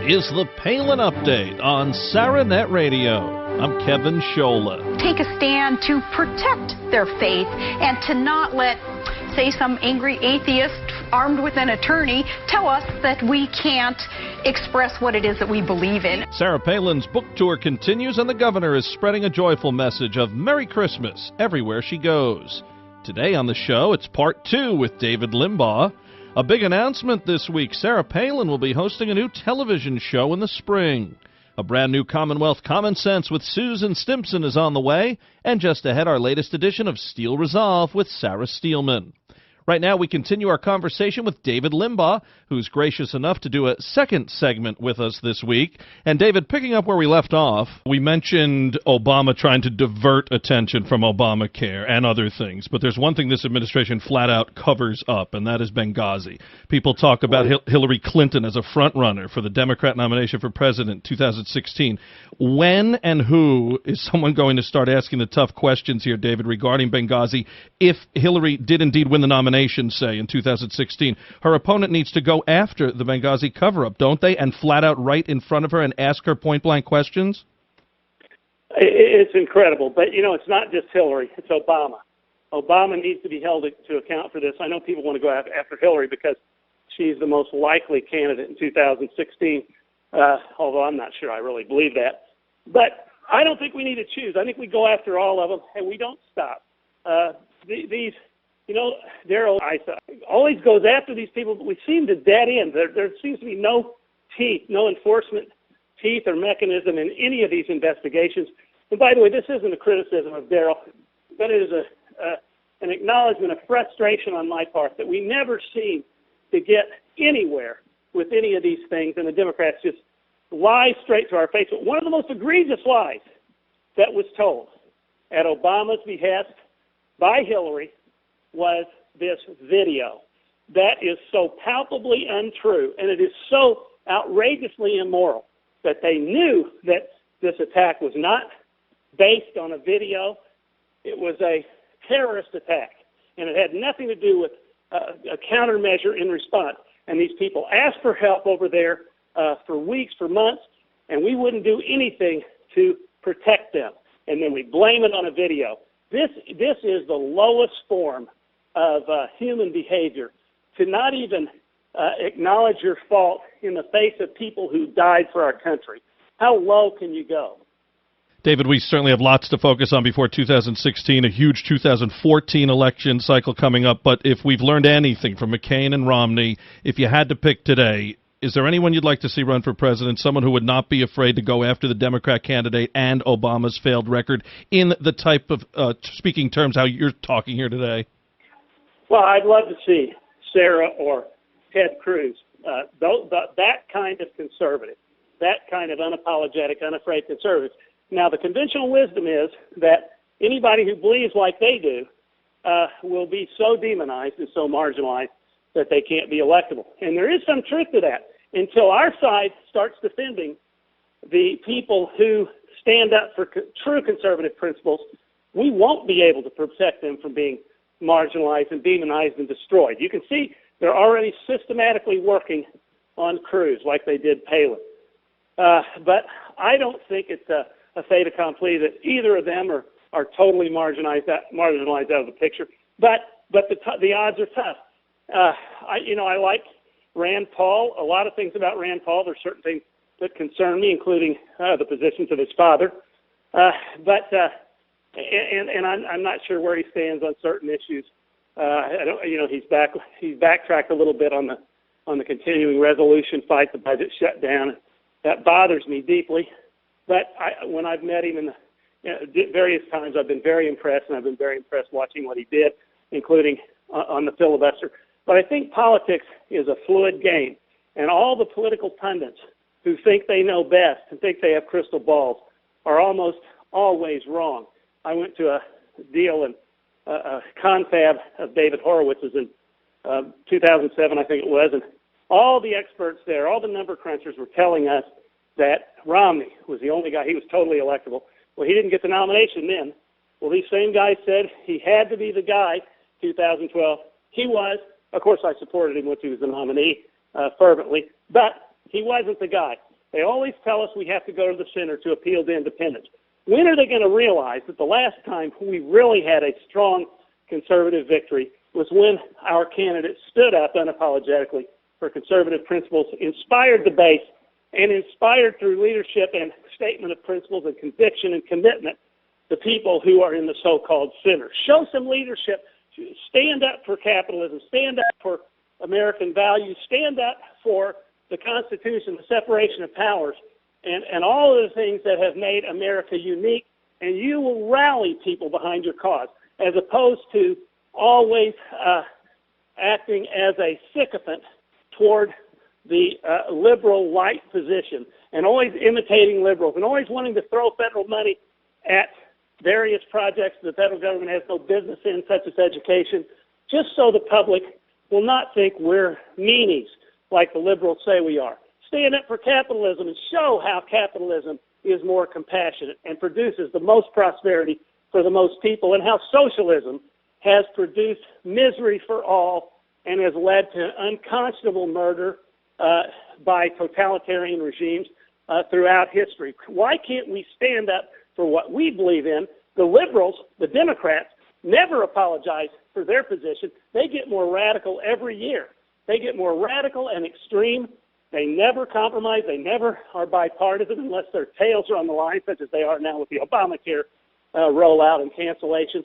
is the Palin Update on SaraNet Radio. I'm Kevin Scholla. Take a stand to protect their faith and to not let, say, some angry atheist armed with an attorney tell us that we can't express what it is that we believe in. Sarah Palin's book tour continues, and the governor is spreading a joyful message of Merry Christmas everywhere she goes. Today on the show, it's part 2 with David Limbaugh. A big announcement this week. Sarah Palin will be hosting a new television show in the spring. A brand new Commonwealth Common Sense with Susan Stimson is on the way. And just ahead, our latest edition of Steel Resolve with Sarah Steelman. Right now, we continue our conversation with David Limbaugh, who's gracious enough to do a second segment with us this week. And David, picking up where we left off, we mentioned Obama trying to divert attention from Obamacare and other things. But there's one thing this administration flat out covers up, and that is Benghazi. People talk about Hillary Clinton as a front-runner for the Democrat nomination for president 2016. When and who is someone going to start asking the tough questions here, David, regarding Benghazi? If Hillary did indeed win the nomination, say, in 2016, her opponent needs to go after the Benghazi cover-up, don't they, and flat out right in front of her and ask her point-blank questions? It's incredible. But, you know, it's not just Hillary. It's Obama. Obama needs to be held to account for this. I know people want to go after Hillary because she's the most likely candidate in 2016, although I'm not sure I really believe that. But I don't think we need to choose. I think we go after all of them, and we don't stop. Darrell Issa always goes after these people, but we seem to dead end. There seems to be no teeth, no enforcement teeth or mechanism in any of these investigations. And by the way, this isn't a criticism of Darrell, but it is an acknowledgement of frustration on my part that we never seem to get anywhere with any of these things, and the Democrats just lie straight to our face. But one of the most egregious lies that was told at Obama's behest by Hillary was this video. That is so palpably untrue, and it is so outrageously immoral that they knew that this attack was not based on a video. It was a terrorist attack, and it had nothing to do with a countermeasure in response. And these people asked for help over there for weeks, for months, and we wouldn't do anything to protect them. And then we blame it on a video. This is the lowest form of human behavior, to not even acknowledge your fault in the face of people who died for our country. How low can you go? David, we certainly have lots to focus on before 2016, a huge 2014 election cycle coming up. But if we've learned anything from McCain and Romney, if you had to pick today, is there anyone you'd like to see run for president, someone who would not be afraid to go after the Democrat candidate and Obama's failed record in the type of, speaking terms, how you're talking here today? Well, I'd love to see Sarah or Ted Cruz, that kind of conservative, that kind of unapologetic, unafraid conservative. Now, the conventional wisdom is that anybody who believes like they do will be so demonized and so marginalized that they can't be electable. And there is some truth to that. Until our side starts defending the people who stand up for true conservative principles, we won't be able to protect them from being marginalized and demonized and destroyed. You can see they're already systematically working on Cruz like they did Palin. But I don't think it's a fait accompli that either of them are totally marginalized out of the picture. But the odds are tough. I like Rand Paul. A lot of things about Rand Paul. There's certain things that concern me, including the positions of his father. And I'm not sure where he stands on certain issues. He's backtracked a little bit on the continuing resolution fight, the budget shutdown. That bothers me deeply. But when I've met him various times, I've been very impressed, and I've been very impressed watching what he did, including on the filibuster. But I think politics is a fluid game, and all the political pundits who think they know best and think they have crystal balls are almost always wrong. I went to a deal in a confab of David Horowitz's in 2007, I think it was, and all the experts there, all the number crunchers were telling us that Romney was the only guy. He was totally electable. Well, he didn't get the nomination then. Well, these same guys said he had to be the guy 2012. He was. Of course, I supported him once he was the nominee fervently, but he wasn't the guy. They always tell us we have to go to the center to appeal to independents. When are they going to realize that the last time we really had a strong conservative victory was when our candidate stood up unapologetically for conservative principles, inspired the base, and inspired through leadership and statement of principles and conviction and commitment the people who are in the so-called center. Show some leadership. Stand up for capitalism. Stand up for American values. Stand up for the Constitution, the separation of powers, and all of the things that have made America unique, and you will rally people behind your cause, as opposed to always acting as a sycophant toward the liberal light position, and always imitating liberals, and always wanting to throw federal money at various projects the federal government has no business in, such as education, just so the public will not think we're meanies like the liberals say we are. Stand up for capitalism and show how capitalism is more compassionate and produces the most prosperity for the most people, and how socialism has produced misery for all and has led to unconscionable murder by totalitarian regimes throughout history. Why can't we stand up for what we believe in? The liberals, the Democrats, never apologize for their position. They get more radical every year. They get more radical and extreme. They never compromise. They never are bipartisan unless their tails are on the line, such as they are now with the Obamacare rollout and cancellations.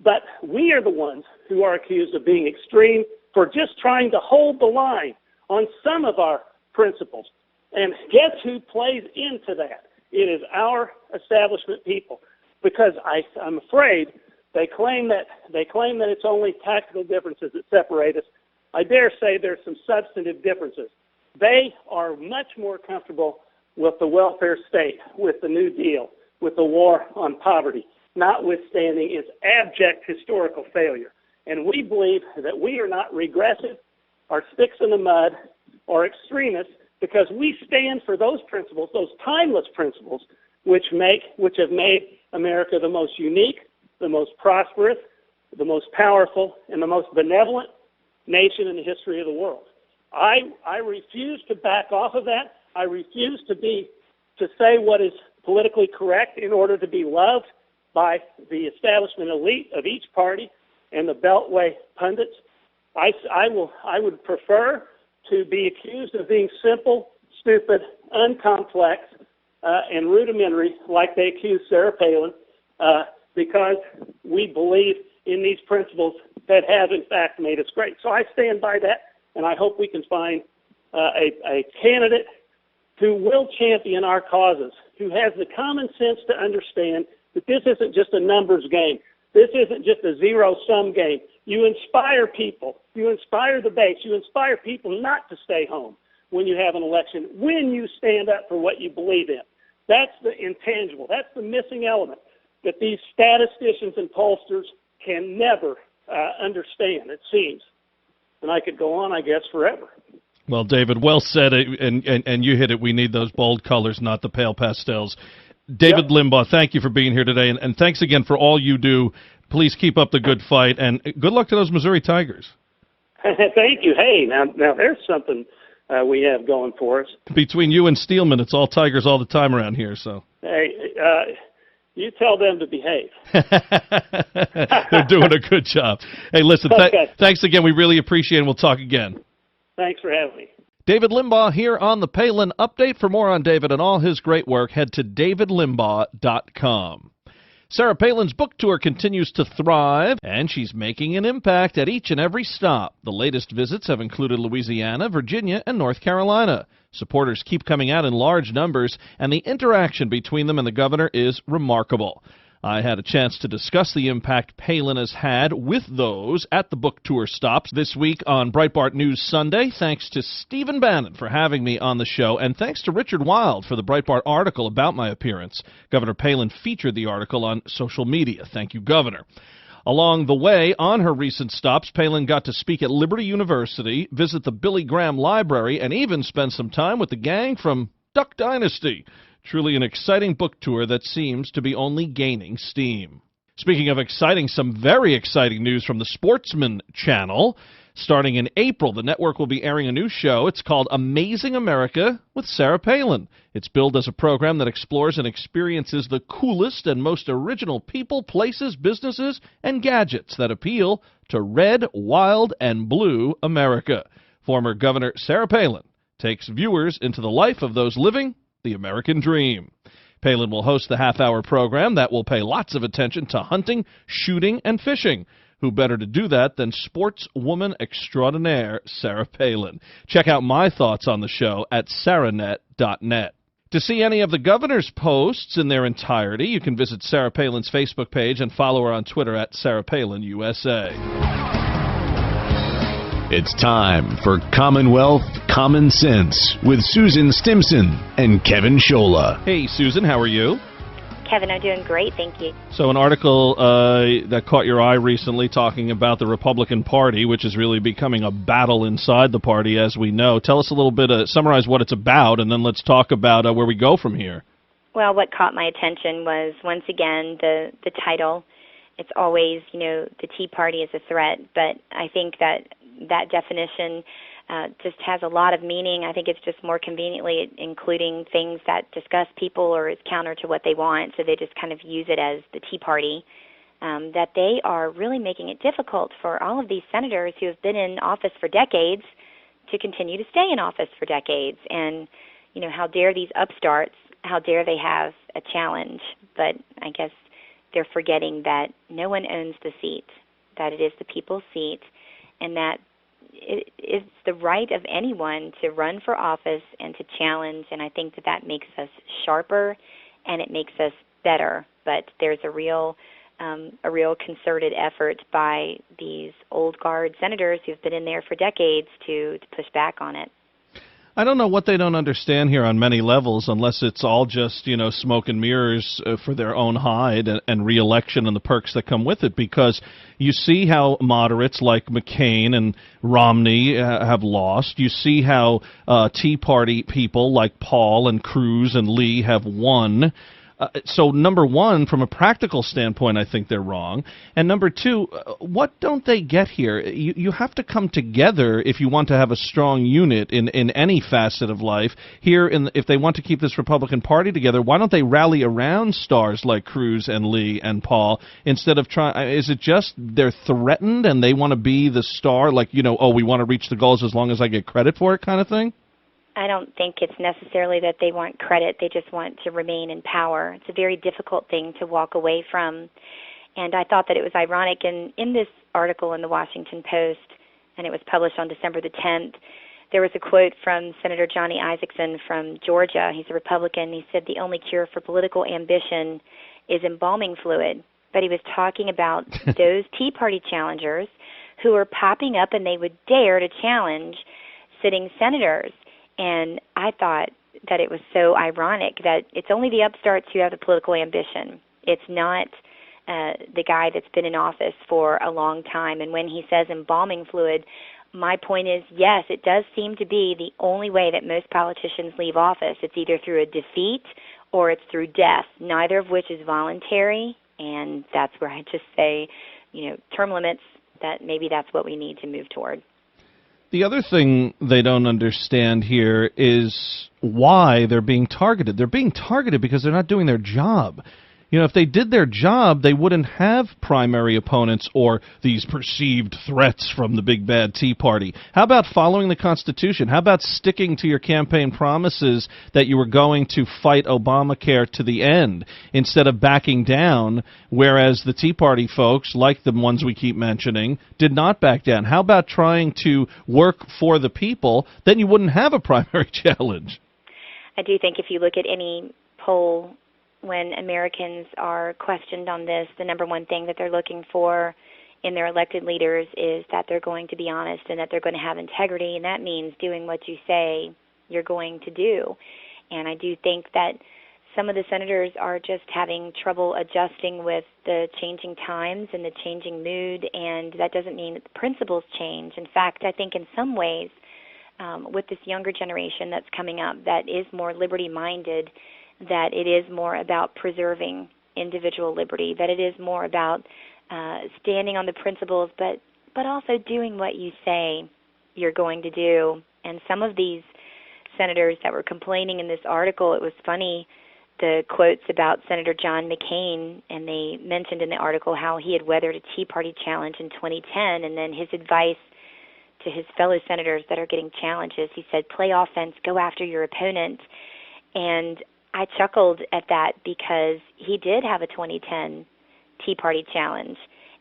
But we are the ones who are accused of being extreme for just trying to hold the line on some of our principles. And guess who plays into that? It is our establishment people, because I'm afraid they claim that it's only tactical differences that separate us. I dare say there's some substantive differences. They are much more comfortable with the welfare state, with the New Deal, with the war on poverty, notwithstanding its abject historical failure. And we believe that we are not regressive or sticks in the mud or extremists, because we stand for those principles, those timeless principles, which have made America the most unique, the most prosperous, the most powerful, and the most benevolent nation in the history of the world. I refuse to back off of that. I refuse to say what is politically correct in order to be loved by the establishment elite of each party and the Beltway pundits. I would prefer to be accused of being simple, stupid, uncomplex, and rudimentary, like they accused Sarah Palin, because we believe in these principles that have, in fact, made us great. So I stand by that, and I hope we can find a candidate who will champion our causes, who has the common sense to understand that this isn't just a numbers game. This isn't just a zero-sum game. You inspire people. You inspire the base. You inspire people not to stay home when you have an election, when you stand up for what you believe in. That's the intangible. That's the missing element that these statisticians and pollsters can never understand, it seems. And I could go on, I guess, forever. Well, David, well said, and you hit it. We need those bold colors, not the pale pastels. David Limbaugh, thank you for being here today, and thanks again for all you do. Please keep up the good fight, and good luck to those Missouri Tigers. Thank you. Hey, now there's something we have going for us. Between you and Steelman, it's all Tigers all the time around here. So. Hey, you tell them to behave. They're doing a good job. Hey, listen, thanks again. We really appreciate it, and we'll talk again. Thanks for having me. David Limbaugh here on the Palin Update. For more on David and all his great work, head to davidlimbaugh.com. Sarah Palin's book tour continues to thrive, and she's making an impact at each and every stop. The latest visits have included Louisiana, Virginia, and North Carolina. Supporters keep coming out in large numbers, and the interaction between them and the governor is remarkable. I had a chance to discuss the impact Palin has had with those at the book tour stops this week on Breitbart News Sunday. Thanks to Stephen Bannon for having me on the show, and thanks to Richard Wild for the Breitbart article about my appearance. Governor Palin featured the article on social media. Thank you, Governor. Along the way, on her recent stops, Palin got to speak at Liberty University, visit the Billy Graham Library, and even spend some time with the gang from Duck Dynasty. Truly an exciting book tour that seems to be only gaining steam. Speaking of exciting, some very exciting news from the Sportsman Channel. Starting in April, the network will be airing a new show. It's called Amazing America with Sarah Palin. It's billed as a program that explores and experiences the coolest and most original people, places, businesses, and gadgets that appeal to red, wild, and blue America. Former Governor Sarah Palin takes viewers into the life of those living the American dream. Palin will host the half-hour program that will pay lots of attention to hunting, shooting, and fishing. Who better to do that than sportswoman extraordinaire Sarah Palin? Check out my thoughts on the show at sarahnet.net. To see any of the governor's posts in their entirety, you can visit Sarah Palin's Facebook page and follow her on Twitter at Sarah Palin USA. It's time for Commonwealth Common Sense with Susan Stimson and Kevin Scholla. Hey, Susan, how are you? Kevin, I'm doing great, thank you. So an article that caught your eye recently talking about the Republican Party, which is really becoming a battle inside the party, as we know. Tell us a little bit, summarize what it's about, and then let's talk about where we go from here. Well, what caught my attention was, once again, the title. It's always, the Tea Party is a threat, but I think that definition just has a lot of meaning. I think it's just more conveniently including things that discuss people or is counter to what they want, so they just kind of use it as the Tea Party, that they are really making it difficult for all of these senators who have been in office for decades to continue to stay in office for decades. And, how dare these upstarts, how dare they have a challenge? But I guess they're forgetting that no one owns the seat, that it is the people's seat, and that it's the right of anyone to run for office and to challenge, and I think that makes us sharper and it makes us better. But there's a real concerted effort by these old guard senators who've been in there for decades to push back on it. I don't know what they don't understand here on many levels, unless it's all just, smoke and mirrors for their own hide and re-election and the perks that come with it, because you see how moderates like McCain and Romney have lost. You see how Tea Party people like Paul and Cruz and Lee have won. So, number one, from a practical standpoint, I think they're wrong. And number two, what don't they get here? You have to come together if you want to have a strong unit in any facet of life. Here, if they want to keep this Republican Party together, why don't they rally around stars like Cruz and Lee and Paul instead of trying? Is it just they're threatened and they want to be the star, like, we want to reach the goals as long as I get credit for it kind of thing? I don't think it's necessarily that they want credit. They just want to remain in power. It's a very difficult thing to walk away from. And I thought that it was ironic. In this article in the Washington Post, and it was published on December the 10th, there was a quote from Senator Johnny Isakson from Georgia. He's a Republican. He said the only cure for political ambition is embalming fluid. But he was talking about those Tea Party challengers who were popping up and they would dare to challenge sitting senators. And I thought that it was so ironic that it's only the upstarts who have the political ambition. It's not the guy that's been in office for a long time. And when he says embalming fluid, my point is, yes, it does seem to be the only way that most politicians leave office. It's either through a defeat or it's through death, neither of which is voluntary. And that's where I just say, term limits, that maybe that's what we need to move toward. The other thing they don't understand here is why they're being targeted. They're being targeted because they're not doing their job. If they did their job, they wouldn't have primary opponents or these perceived threats from the big bad Tea Party. How about following the Constitution? How about sticking to your campaign promises that you were going to fight Obamacare to the end instead of backing down, whereas the Tea Party folks, like the ones we keep mentioning, did not back down? How about trying to work for the people? Then you wouldn't have a primary challenge. I do think if you look at any poll, when Americans are questioned on this, the number one thing that they're looking for in their elected leaders is that they're going to be honest and that they're going to have integrity, and that means doing what you say you're going to do. And I do think that some of the senators are just having trouble adjusting with the changing times and the changing mood, and that doesn't mean that the principles change. In fact, I think in some ways, with this younger generation that's coming up that is more liberty-minded, that it is more about preserving individual liberty, that it is more about standing on the principles, but also doing what you say you're going to do. And some of these senators that were complaining in this article, it was funny, the quotes about Senator John McCain, and they mentioned in the article how he had weathered a Tea Party challenge in 2010, and then his advice to his fellow senators that are getting challenges, he said, play offense, go after your opponent. And I chuckled at that because he did have a 2010 Tea Party challenge,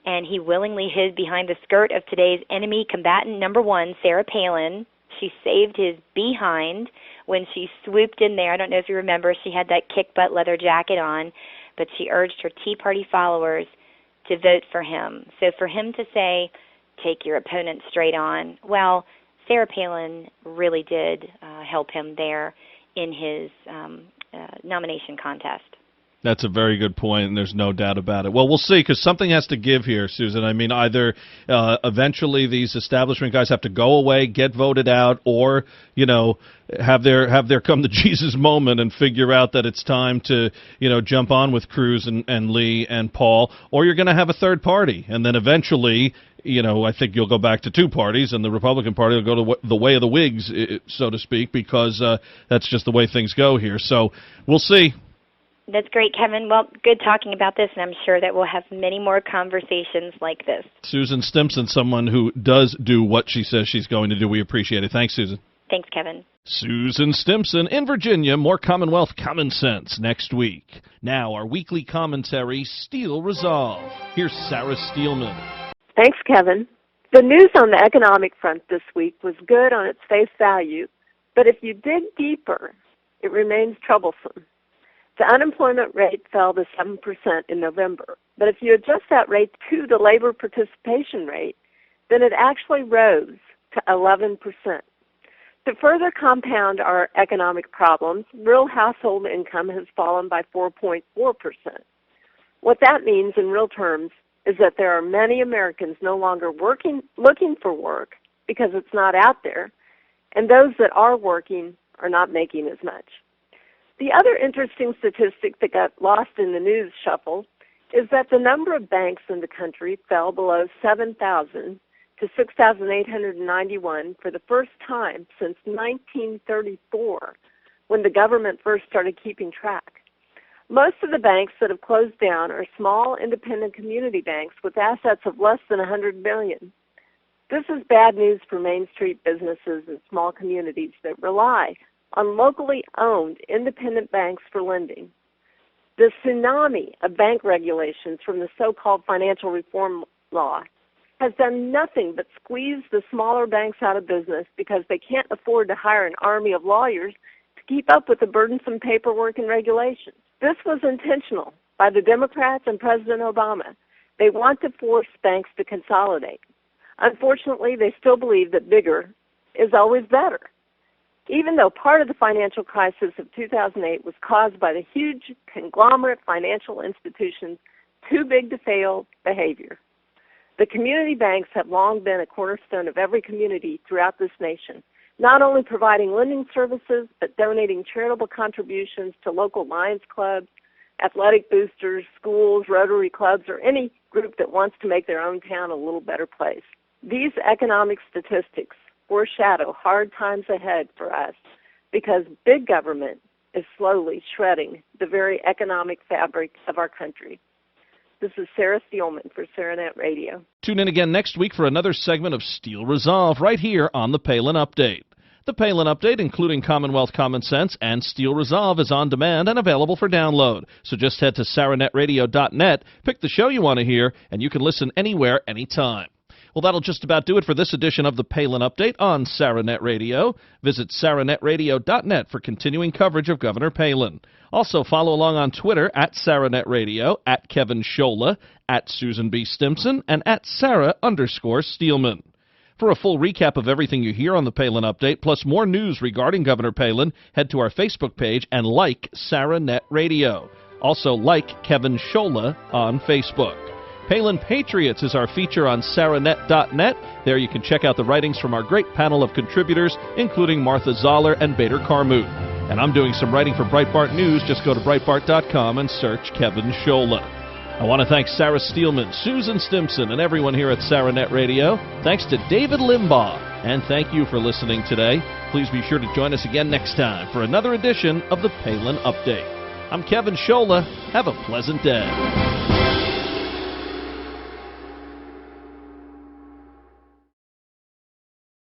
and he willingly hid behind the skirt of today's enemy combatant number one, Sarah Palin. She saved his behind when she swooped in there. I don't know if you remember, she had that kick-butt leather jacket on, but she urged her Tea Party followers to vote for him. So for him to say, take your opponent straight on, well, Sarah Palin really did help him there in his nomination contest. That's a very good point, and there's no doubt about it. Well, we'll see, because something has to give here, Susan. I mean, either eventually these establishment guys have to go away, get voted out, or, you know, have their come to Jesus moment and figure out that it's time to, you know, jump on with Cruz and Lee and Paul, or you're going to have a third party, and then eventually, you know, I think you'll go back to two parties, and the Republican Party will go to the way of the Whigs, so to speak, because that's just the way things go here. So we'll see. That's great, Kevin. Well, good talking about this, and I'm sure that we'll have many more conversations like this. Susan Stimson, someone who does do what she says she's going to do. We appreciate it. Thanks, Susan. Thanks, Kevin. Susan Stimson in Virginia. More Commonwealth Common Sense next week. Now, our weekly commentary, Steel Resolve. Here's Sarah Steelman. Thanks, Kevin. The news on the economic front this week was good on its face value, but if you dig deeper, it remains troublesome. The unemployment rate fell to 7% in November, but if you adjust that rate to the labor participation rate, then it actually rose to 11%. To further compound our economic problems, real household income has fallen by 4.4%. What that means in real terms is that there are many Americans no longer looking for work because it's not out there, and those that are working are not making as much. The other interesting statistic that got lost in the news shuffle is that the number of banks in the country fell below 7,000 to 6,891 for the first time since 1934, when the government first started keeping track. Most of the banks that have closed down are small, independent community banks with assets of less than $100 million. This is bad news for Main Street businesses and small communities that rely on locally owned independent banks for lending. The tsunami of bank regulations from the so-called financial reform law has done nothing but squeeze the smaller banks out of business because they can't afford to hire an army of lawyers to keep up with the burdensome paperwork and regulations. This was intentional by the Democrats and President Obama. They want to force banks to consolidate. Unfortunately, they still believe that bigger is always better, even though part of the financial crisis of 2008 was caused by the huge conglomerate financial institutions' too big to fail behavior. The community banks have long been a cornerstone of every community throughout this nation, not only providing lending services, but donating charitable contributions to local Lions clubs, athletic boosters, schools, Rotary clubs, or any group that wants to make their own town a little better place. These economic statistics foreshadow hard times ahead for us because big government is slowly shredding the very economic fabric of our country. This is Sarah Steelman for SaraNet Radio. Tune in again next week for another segment of Steel Resolve right here on the Palin Update. The Palin Update, including Commonwealth Common Sense and Steel Resolve, is on demand and available for download. So just head to SaraNetRadio.net, pick the show you want to hear, and you can listen anywhere, anytime. Well, that'll just about do it for this edition of the Palin Update on SaraNet Radio. Visit SaraNetRadio.net for continuing coverage of Governor Palin. Also, follow along on Twitter at SaraNet Radio, at Kevin Scholla, at Susan B. Stimson, and at Sarah_Steelman. For a full recap of everything you hear on the Palin Update, plus more news regarding Governor Palin, head to our Facebook page and like SaraNet Radio. Also, like Kevin Scholla on Facebook. Palin Patriots is our feature on SaraNet.net. There you can check out the writings from our great panel of contributors, including Martha Zoller and Bader Carmoot. And I'm doing some writing for Breitbart News. Just go to Breitbart.com and search Kevin Scholla. I want to thank Sarah Steelman, Susan Stimson, and everyone here at SarahNet Radio. Thanks to David Limbaugh. And thank you for listening today. Please be sure to join us again next time for another edition of the Palin Update. I'm Kevin Scholla. Have a pleasant day.